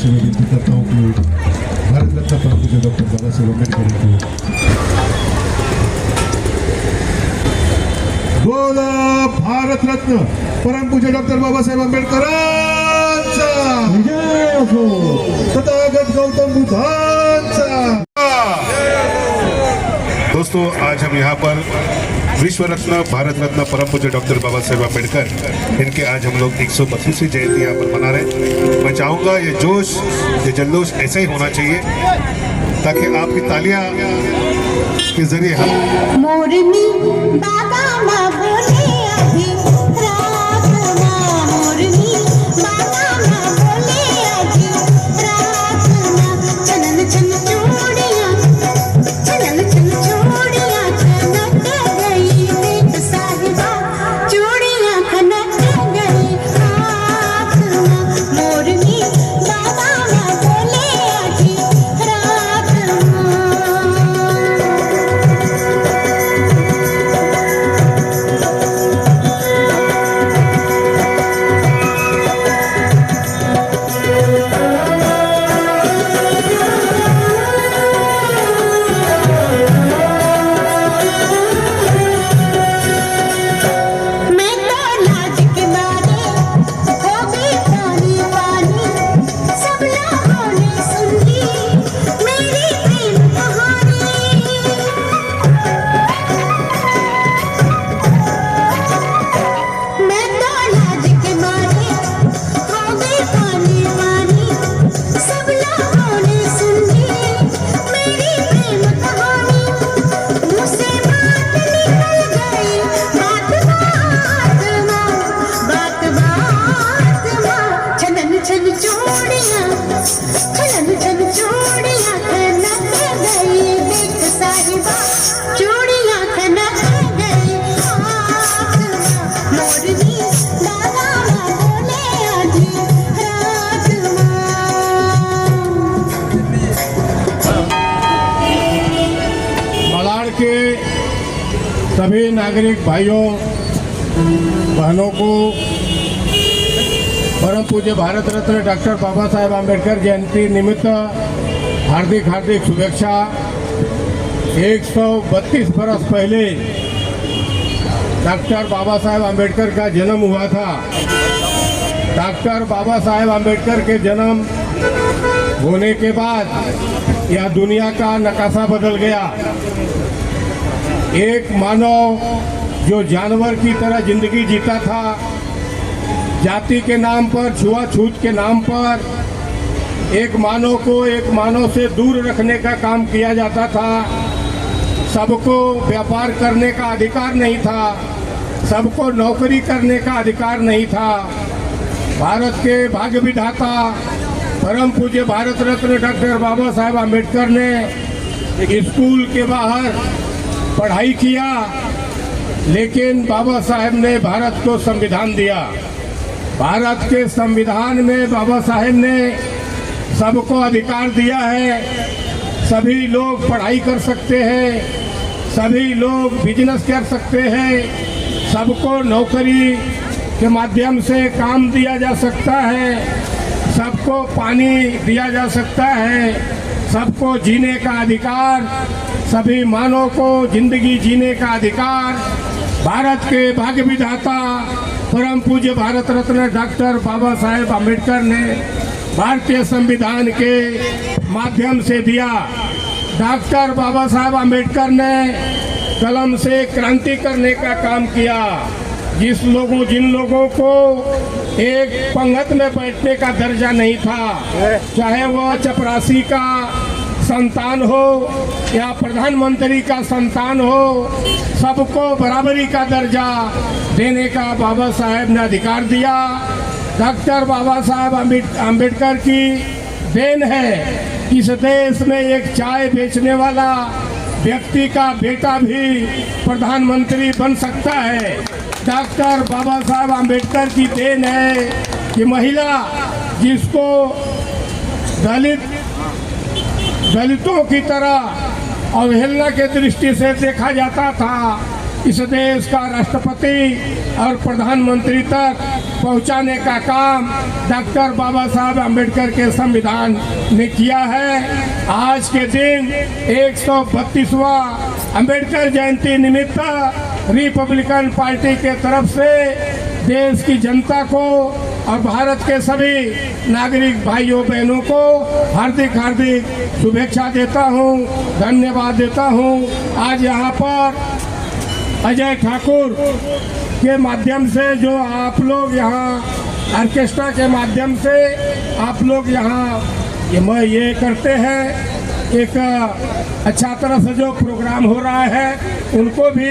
से मैं विनती करता हूँ कि भारत रत्न परम पूज्य डॉक्टर बाबा साहेब अम्बेडकर को बोला भारत रत्न परम पूज्य डॉक्टर बाबा साहेब आंबेडकरांचा तथागत गौतम बुद्धांचा। दोस्तों, आज हम यहाँ पर विश्व रत्न भारत रत्न परम पूज्य डॉक्टर बाबा साहेब आंबेडकर इनके आज हम लोग 125वीं जयंती यहाँ पर मना रहे। मैं चाहूँगा ये जोश, ये जल्लोश ऐसा ही होना चाहिए ताकि आपकी तालियां के जरिए हम मोरनी बाबा माँ बोले अभी रात माँ, मोरनी बाबा माँ बोले अभी रात माँ। चलन चल चूड़ियाँ, चलन चल चूड़ियाँ खनक गई, देख साहिबा चूड़ियाँ खनक गई हाथ माँ। मोरनी बाबा माँ बोले अभी रात माँ। सभी नागरिक भाइयों बहनों को परम पूज्य भारत रत्न डॉक्टर बाबा साहेब आंबेडकर जयंती निमित्त हार्दिक हार्दिक शुभेच्छा। 132 बरस पहले डॉक्टर बाबा साहेब आंबेडकर का जन्म हुआ था। डॉक्टर बाबा साहेब आंबेडकर के जन्म होने के बाद यह दुनिया का नकाशा बदल गया। एक मानव जो जानवर की तरह जिंदगी जीता था, जाति के नाम पर, छुआछूत के नाम पर एक मानव को एक मानव से दूर रखने का काम किया जाता था। सबको व्यापार करने का अधिकार नहीं था, सबको नौकरी करने का अधिकार नहीं था। भारत के भाग्य विधाता परम पूज्य भारत रत्न डॉक्टर बाबा साहेब आंबेडकर ने स्कूल के बाहर पढ़ाई किया, लेकिन बाबा साहेब ने भारत को संविधान दिया। भारत के संविधान में बाबा साहेब ने सबको अधिकार दिया है। सभी लोग पढ़ाई कर सकते हैं, सभी लोग बिजनेस कर सकते हैं, सबको नौकरी के माध्यम से काम दिया जा सकता है, सबको पानी दिया जा सकता है, सबको जीने का अधिकार, सभी मानव को जिंदगी जीने का अधिकार भारत के भाग्य विधाता परम पूज्य भारत रत्न डॉक्टर बाबा साहेब आंबेडकर ने भारतीय संविधान के माध्यम से दिया। डॉक्टर बाबा साहेब आंबेडकर ने कलम से क्रांति करने का काम किया। जिन लोगों को एक पंगत में बैठने का दर्जा नहीं था, चाहे वह चपरासी का संतान हो या प्रधानमंत्री का संतान हो, सबको बराबरी का दर्जा देने का बाबा साहेब ने अधिकार दिया। डॉक्टर बाबा साहेब आंबेडकर की देन है इस देश में एक चाय बेचने वाला व्यक्ति का बेटा भी प्रधानमंत्री बन सकता है। डॉक्टर बाबा साहेब आंबेडकर की देन है कि महिला जिसको दलितों की तरह अवहेलना के दृष्टि से देखा जाता था, इस देश का राष्ट्रपति और प्रधानमंत्री तक पहुंचाने का काम डॉक्टर बाबा साहब अम्बेडकर के संविधान ने किया है। आज के दिन 132वां अम्बेडकर जयंती निमित्त रिपब्लिकन पार्टी के तरफ से देश की जनता को और भारत के सभी नागरिक भाइयों बहनों को हार्दिक हार्दिक शुभेच्छा देता हूं, धन्यवाद देता हूं। आज यहाँ पर अजय ठाकुर के माध्यम से जो आप लोग यहाँ ऑर्केस्ट्रा के माध्यम से आप लोग यहाँ ये करते हैं, एक अच्छा तरह से जो प्रोग्राम हो रहा है, उनको भी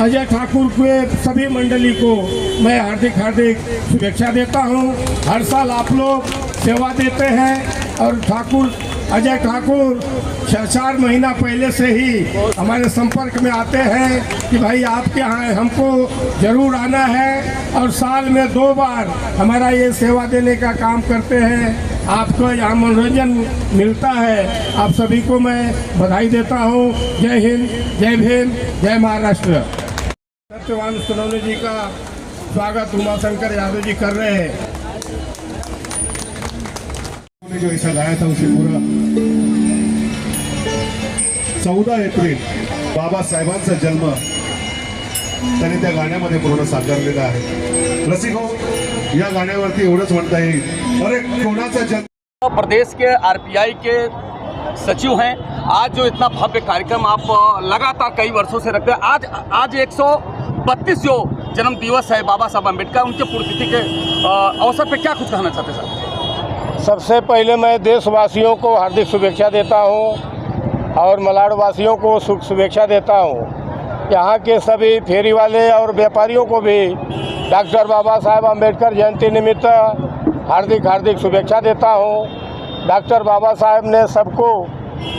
अजय ठाकुर के सभी मंडली को मैं हार्दिक हार्दिक शुभेच्छा देता हूं। हर साल आप लोग सेवा देते हैं और अजय ठाकुर 4 महीना पहले से ही हमारे संपर्क में आते हैं कि भाई आपके यहाँ हमको ज़रूर आना है, और साल में 2 बार हमारा ये सेवा देने का काम करते हैं। आपको यहाँ मनोरंजन मिलता है। आप सभी को मैं बधाई देता हूँ। जय हिंद, जय भीम, जय महाराष्ट्र। सत्यवान सोनवणे जी का स्वागत उमाशंकर यादव जी कर रहे हैं। उन्होंने जो ऐसा गाया था उसे पूरा 14 एप्रिल बाबासाहेबांचा जन्म त्यांनी त्या गाण्यामध्ये पूर्ण साकारलेला आहे। रसिको, या गाण्यावरती एवढंच म्हणता येईल, अरे कोणाचा जन्म। प्रदेश के आरपीआई के सचिव हैं। आज जो इतना भव्य कार्यक्रम आप लगातार कई वर्षों से रखते हैं, आज 132 जो जन्म दिवस है बाबा साहब अम्बेडकर, उनके पुण्यतिथि के अवसर पे क्या कुछ कहना चाहते हैं सर? सबसे पहले मैं देशवासियों को हार्दिक शुभेच्छा देता हूं और मलाड़ वासियों को शुभेच्छा देता हूं। यहाँ के सभी फेरी वाले और व्यापारियों को भी डॉक्टर बाबा साहेब अम्बेडकर जयंती निमित्त हार्दिक हार्दिक शुभेच्छा देता हूँ। डॉक्टर बाबा साहेब ने सबको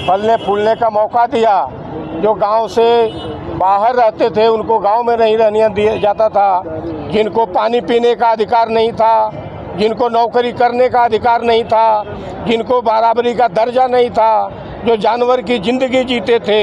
फलने फूलने का मौका दिया। जो गांव से बाहर रहते थे उनको गांव में नहीं रहने दिया जाता था, जिनको पानी पीने का अधिकार नहीं था, जिनको नौकरी करने का अधिकार नहीं था, जिनको बराबरी का दर्जा नहीं था, जो जानवर की ज़िंदगी जीते थे,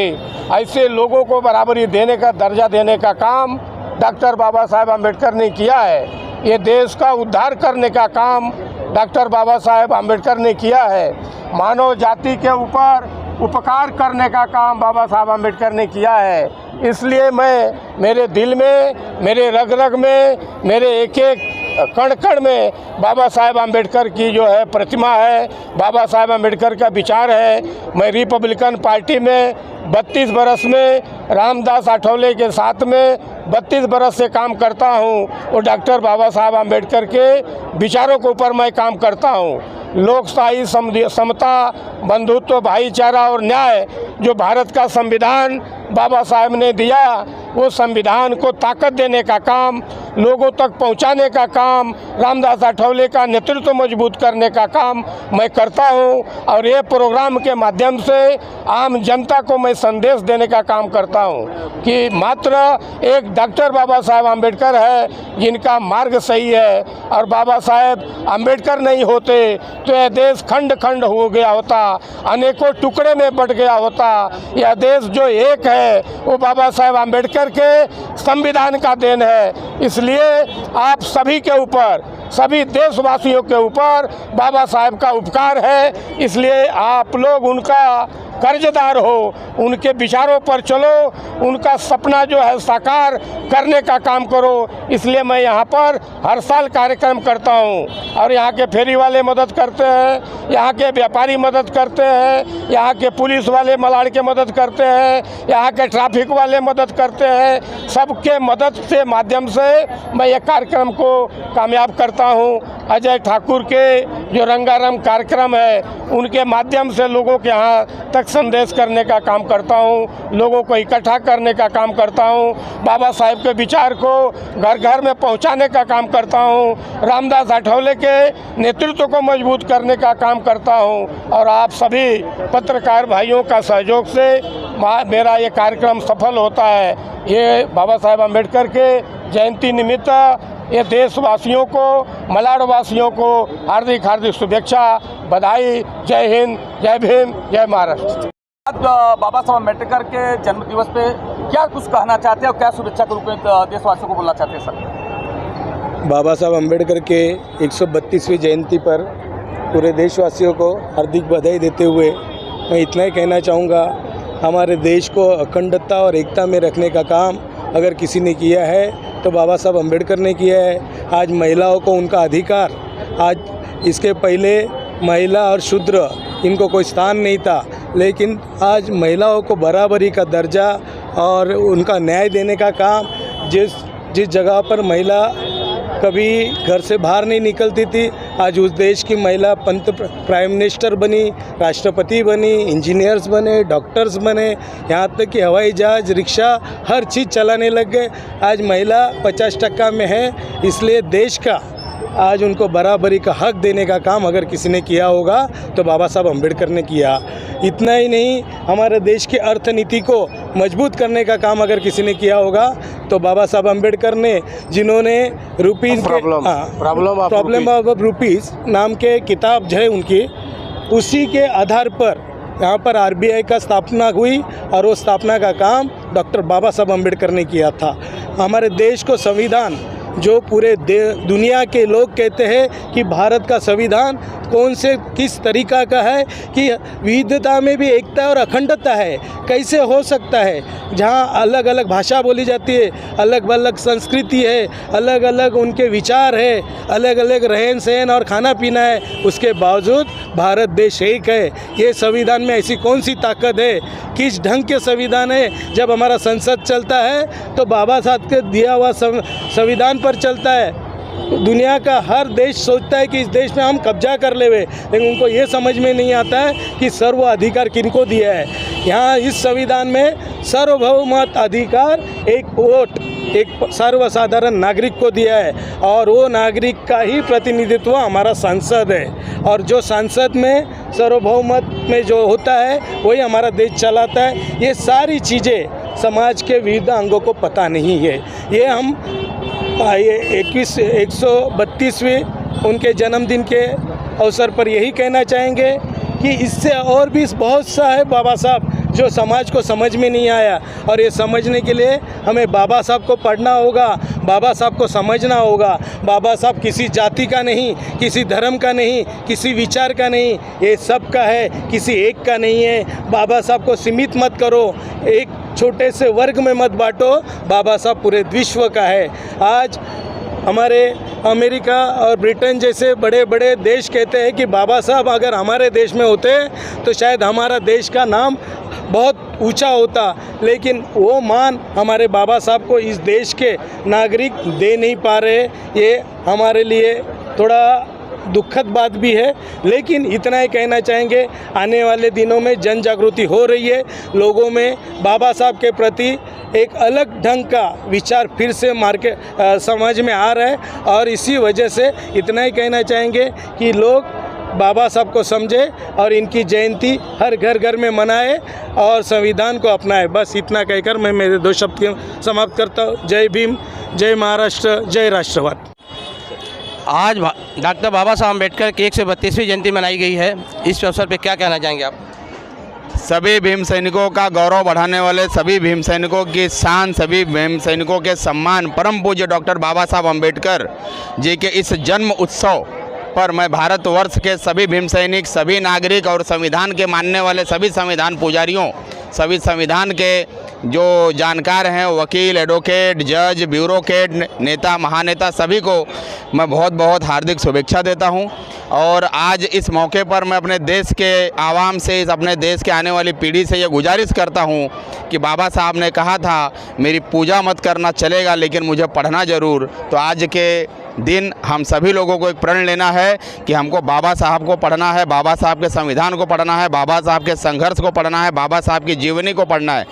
ऐसे लोगों को बराबरी देने का दर्जा देने का काम डॉक्टर बाबा साहेब अम्बेडकर ने किया है। ये देश का उद्धार करने का काम डॉक्टर बाबा साहेब अम्बेडकर ने किया है। मानव जाति के ऊपर उपकार करने का काम बाबा साहब अम्बेडकर ने किया है। इसलिए मैं, मेरे दिल में, मेरे रग रग में, मेरे एक एक कण कण में बाबा साहेब अम्बेडकर की जो है प्रतिमा है, बाबा साहेब अम्बेडकर का विचार है। मैं रिपब्लिकन पार्टी में 32 बरस में रामदास आठवले के साथ में 32 बरस से काम करता हूं और डॉक्टर बाबा साहब अम्बेडकर के विचारों के ऊपर मैं काम करता हूं। लोकशाही, समता, बंधुत्व, भाईचारा और न्याय जो भारत का संविधान बाबा साहेब ने दिया, वो संविधान को ताकत देने का काम, लोगों तक पहुंचाने का काम, रामदास आठवले का नेतृत्व मजबूत करने का काम मैं करता हूं। और ये प्रोग्राम के माध्यम से आम जनता को मैं संदेश देने का काम करता हूं कि मात्र एक डॉक्टर बाबा साहेब अम्बेडकर है जिनका मार्ग सही है, और बाबा साहेब अम्बेडकर नहीं होते तो यह देश खंड खंड हो गया होता, अनेकों टुकड़े में बट गया होता। यह देश जो एक है वो बाबा साहेब अम्बेडकर के संविधान का देन है। इसलिए आप सभी के ऊपर, सभी देशवासियों के ऊपर बाबा साहेब का उपकार है। इसलिए आप लोग उनका कर्जदार हो, उनके विचारों पर चलो, उनका सपना जो है साकार करने का काम करो। इसलिए मैं यहाँ पर हर साल कार्यक्रम करता हूँ और यहाँ के फेरी वाले मदद करते हैं, यहाँ के व्यापारी मदद करते हैं, यहाँ के पुलिस वाले मलाड़ के मदद करते हैं, यहाँ के ट्रैफिक वाले मदद करते हैं। सबके मदद से माध्यम से मैं ये कार्यक्रम को कामयाब करता हूँ। अजय ठाकुर के जो रंगारंग कार्यक्रम है उनके माध्यम से लोगों के यहाँ तक संदेश करने का काम करता हूँ, लोगों को इकट्ठा करने का काम करता हूँ, बाबा साहेब के विचार को घर घर में पहुँचाने का काम करता हूँ, रामदास आठवले के नेतृत्व को मजबूत करने का काम करता हूँ। और आप सभी पत्रकार भाइयों का सहयोग से मेरा ये कार्यक्रम सफल होता है। ये बाबा साहेब अम्बेडकर के जयंती निमित्त ये देशवासियों को, मलाड़ वासियों को हार्दिक हार्दिक शुभेच्छा, बधाई। जय हिंद, जय भीम, जय महाराष्ट्र। आज बाबा साहब अम्बेडकर के जन्म दिवस पे क्या कुछ कहना चाहते हैं और क्या शुभेच्छा के रूप में देशवासियों को बोलना चाहते हैं सर? बाबा साहब अम्बेडकर के 132वीं जयंती पर पूरे देशवासियों को हार्दिक बधाई देते हुए मैं इतना ही कहना चाहूँगा, हमारे देश को अखंडता और एकता में रखने का काम अगर किसी ने किया है तो बाबा साहब अम्बेडकर ने किया है। आज महिलाओं को उनका अधिकार, आज इसके पहले महिला और शूद्र इनको कोई स्थान नहीं था, लेकिन आज महिलाओं को बराबरी का दर्जा और उनका न्याय देने का काम, जिस जगह पर महिला कभी घर से बाहर नहीं निकलती थी, आज उस देश की महिला प्राइम मिनिस्टर बनी, राष्ट्रपति बनी, इंजीनियर्स बने, डॉक्टर्स बने, यहाँ तक कि हवाई जहाज़, रिक्शा, हर चीज़ चलाने लग गए। आज महिला 50% में है, इसलिए देश का आज उनको बराबरी का हक देने का काम अगर किसी ने किया होगा तो बाबा साहब अम्बेडकर ने किया। इतना ही नहीं, हमारे देश की अर्थनीति को मजबूत करने का काम अगर किसी ने किया होगा तो बाबा साहब अम्बेडकर ने, जिन्होंने रुपीज़ प्रॉब्लम ऑफ रुपीज़ नाम के किताब जो है उनकी, उसी के आधार पर यहाँ पर आरबीआई का स्थापना हुई और वो स्थापना का काम डॉक्टर बाबा साहब अम्बेडकर ने किया था। हमारे देश को संविधान, जो पूरे दुनिया के लोग कहते हैं कि भारत का संविधान कौन से किस तरीका का है कि विविधता में भी एकता और अखंडता है, कैसे हो सकता है जहाँ अलग अलग भाषा बोली जाती है, अलग अलग संस्कृति है, अलग अलग उनके विचार है, अलग अलग रहन सहन और खाना पीना है, उसके बावजूद भारत देश एक है। ये संविधान में ऐसी कौन सी ताकत है, किस ढंग के संविधान है। जब हमारा संसद चलता है तो बाबा साहब के दिया हुआ संविधान पर चलता है। दुनिया का हर देश सोचता है कि इस देश में हम कब्जा कर लेवे, लेकिन उनको ये समझ में नहीं आता है कि सर्व अधिकार किनको दिया है। यहाँ इस संविधान में सार्वभौमत्व अधिकार एक वोट, एक सर्वसाधारण नागरिक को दिया है और वो नागरिक का ही प्रतिनिधित्व हमारा सांसद है। और जो सांसद में सार्वभौमत्व में जो होता है वही हमारा देश चलाता है। ये सारी चीज़ें समाज के विविध अंगों को पता नहीं है। ये हम ये 132वीं उनके जन्मदिन के अवसर पर यही कहना चाहेंगे कि इससे और भी बहुत सा है बाबा साहब जो समाज को समझ में नहीं आया, और ये समझने के लिए हमें बाबा साहब को पढ़ना होगा, बाबा साहब को समझना होगा। बाबा साहब किसी जाति का नहीं, किसी धर्म का नहीं, किसी विचार का नहीं, ये सब का है, किसी एक का नहीं है। बाबा साहब को सीमित मत करो, एक छोटे से वर्ग में मत बांटो। बाबा साहब पूरे विश्व का है। आज हमारे अमेरिका और ब्रिटेन जैसे बड़े बड़े देश कहते हैं कि बाबा साहब अगर हमारे देश में होते तो शायद हमारा देश का नाम बहुत ऊंचा होता, लेकिन वो मान हमारे बाबा साहब को इस देश के नागरिक दे नहीं पा रहे। ये हमारे लिए थोड़ा दुखद बात भी है, लेकिन इतना ही कहना चाहेंगे, आने वाले दिनों में जन जागृति हो रही है, लोगों में बाबा साहब के प्रति एक अलग ढंग का विचार फिर से समझ में आ रहा है। और इसी वजह से इतना ही कहना चाहेंगे कि लोग बाबा साहब को समझे और इनकी जयंती हर घर घर में मनाए और संविधान को अपनाए। बस इतना कहकर मैं मेरे 2 शब्द समाप्त करता हूँ। जय भीम, जय महाराष्ट्र, जय राष्ट्रवाद। आज डॉक्टर बाबा साहब अम्बेडकर की 132वीं जयंती मनाई गई है। इस अवसर पर क्या कहना चाहेंगे आप? सभी भीम सैनिकों का गौरव बढ़ाने वाले, सभी भीम सैनिकों की शान, सभी भीम सैनिकों के सम्मान, परम पूज्य डॉक्टर बाबा साहब अम्बेडकर जी के इस जन्म उत्सव पर मैं भारतवर्ष के सभी भीम सैनिक, सभी नागरिक और संविधान के मानने वाले सभी संविधान पुजारियों, सभी संविधान के जो जानकार हैं, वकील, एडवोकेट, जज, ब्यूरोक्रेट, नेता, महानेता, सभी को मैं बहुत बहुत हार्दिक शुभेच्छा देता हूं। और आज इस मौके पर मैं अपने देश के आवाम से, अपने देश के आने वाली पीढ़ी से ये गुजारिश करता हूं कि बाबा साहब ने कहा था मेरी पूजा मत करना चलेगा लेकिन मुझे पढ़ना ज़रूर। तो आज के दिन हम सभी लोगों को एक प्रण लेना है कि हमको बाबा साहब को पढ़ना है, बाबा साहब के संविधान को पढ़ना है, बाबा साहब के संघर्ष को पढ़ना है, बाबा साहब की जीवनी को पढ़ना है।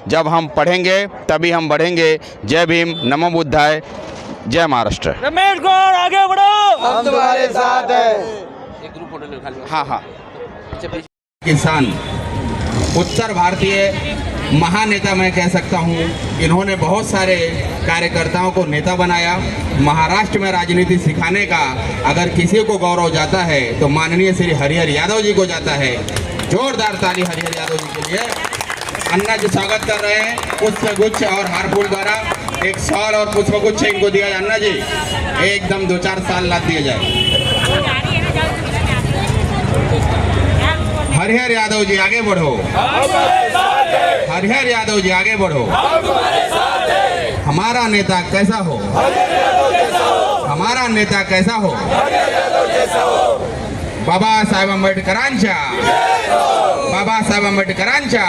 जब हम पढ़ेंगे तभी हम बढ़ेंगे। जय भीम, नमो बुद्धाय, जय महाराष्ट्र। रमेश गौड़ आगे बढ़ो, हम तुम्हारे साथ हैं। एक ग्रुप फोटो ले खाली। हाँ। किसान उत्तर भारतीय महानेता मैं कह सकता हूँ। इन्होंने बहुत सारे कार्यकर्ताओं को नेता बनाया। महाराष्ट्र में राजनीति सिखाने का अगर किसी को गौरव जाता है तो माननीय श्री हरिहर यादव जी को जाता है। जोरदार ताली हरिहर यादव जी के लिए। अन्ना जी स्वागत कर रहे हैं पुष्प गुच्छ और हार फूल द्वारा। एक शॉल और पुष्पगुच्छ इनको दिया जाए। अन्ना जी एकदम 2-4 साल लाद दिया जाए। हरिहर यादव जी आगे बढ़ो। हरिहर यादव जी आगे बढ़ो। हमारा नेता कैसा हो? हमारा नेता कैसा हो? बाबासाहेब आंबेडकरांच्या, बाबासाहेब आंबेडकरांच्या